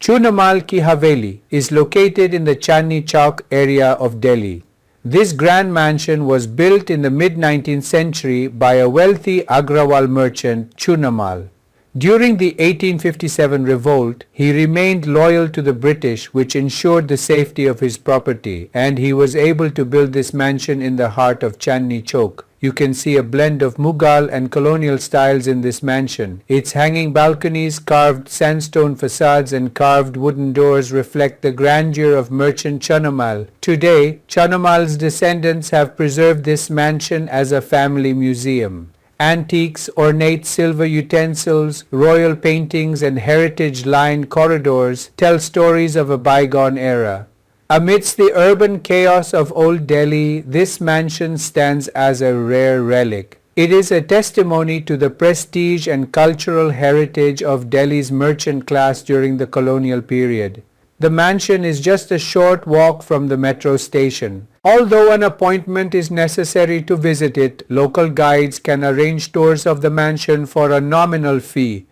Chunamal Ki Haveli is located in the Chandni Chowk area of Delhi. This grand mansion was built in the mid-19th century by a wealthy Agrawal merchant, Chunamal. During the 1857 revolt, he remained loyal to the British, which ensured the safety of his property, and he was able to build this mansion in the heart of Chandni Chowk. You can see a blend of Mughal and colonial styles in this mansion. Its hanging balconies, carved sandstone facades and carved wooden doors reflect the grandeur of merchant Chunamal. Today, Chunamal's descendants have preserved this mansion as a family museum. Antiques, ornate silver utensils, royal paintings and heritage-lined corridors tell stories of a bygone era. Amidst the urban chaos of Old Delhi, this mansion stands as a rare relic. It is a testimony to the prestige and cultural heritage of Delhi's merchant class during the colonial period. The mansion is just a short walk from the metro station. Although an appointment is necessary to visit it, local guides can arrange tours of the mansion for a nominal fee.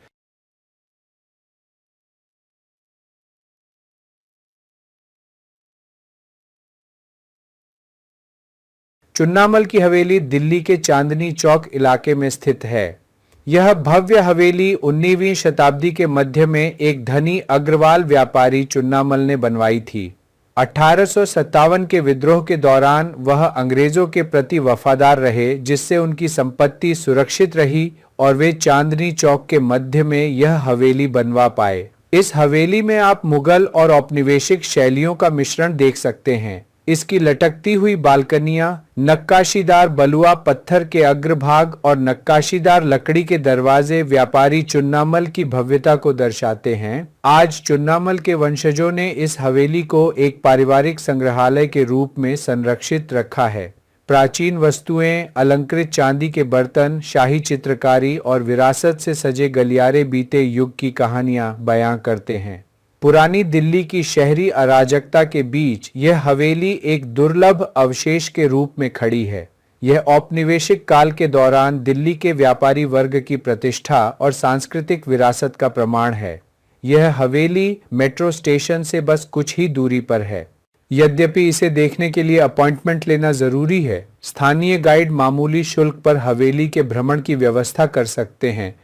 Chunnamal की हवेली दिल्ली के चांदनी चौक इलाके में स्थित है। यह भव्य हवेली 19वीं शताब्दी के मध्य में एक धनी अग्रवाल व्यापारी चुन्नामल ने बनवाई थी। 1857 के विद्रोह के दौरान वह अंग्रेजों के प्रति वफादार रहे, जिससे उनकी संपत्ति सुरक्षित रही और वे चांदनी चौक के मध्य में यह हवेली बनवा पाए। इस हवेली में आप मुगल और औपनिवेशिक शैलियों का मिश्रण देख सकते हैं। इसकी लटकती हुई बालकनियां, नक्काशीदार बलुआ पत्थर के अग्रभाग और नक्काशीदार लकड़ी के दरवाजे व्यापारी चुन्नामल की भव्यता को दर्शाते हैं। आज चुन्नामल के वंशजों ने इस हवेली को एक पारिवारिक संग्रहालय के रूप में संरक्षित रखा है। प्राचीन वस्तुएं, अलंकृत चांदी के बर्तन, शाही चित्रकारी और विरासत से सजे गलियारे बीते युग की कहानियां बयां करते हैं। पुरानी दिल्ली की शहरी अराजकता के बीच यह हवेली एक दुर्लभ अवशेष के रूप में खड़ी है। यह औपनिवेशिक काल के दौरान दिल्ली के व्यापारी वर्ग की प्रतिष्ठा और सांस्कृतिक विरासत का प्रमाण है। यह हवेली मेट्रो स्टेशन से बस कुछ ही दूरी पर है। यद्यपि इसे देखने के लिए अपॉइंटमेंट लेना जरूरी है, स्थानीय गाइड मामूली शुल्क पर हवेली के भ्रमण की व्यवस्था कर सकते हैं।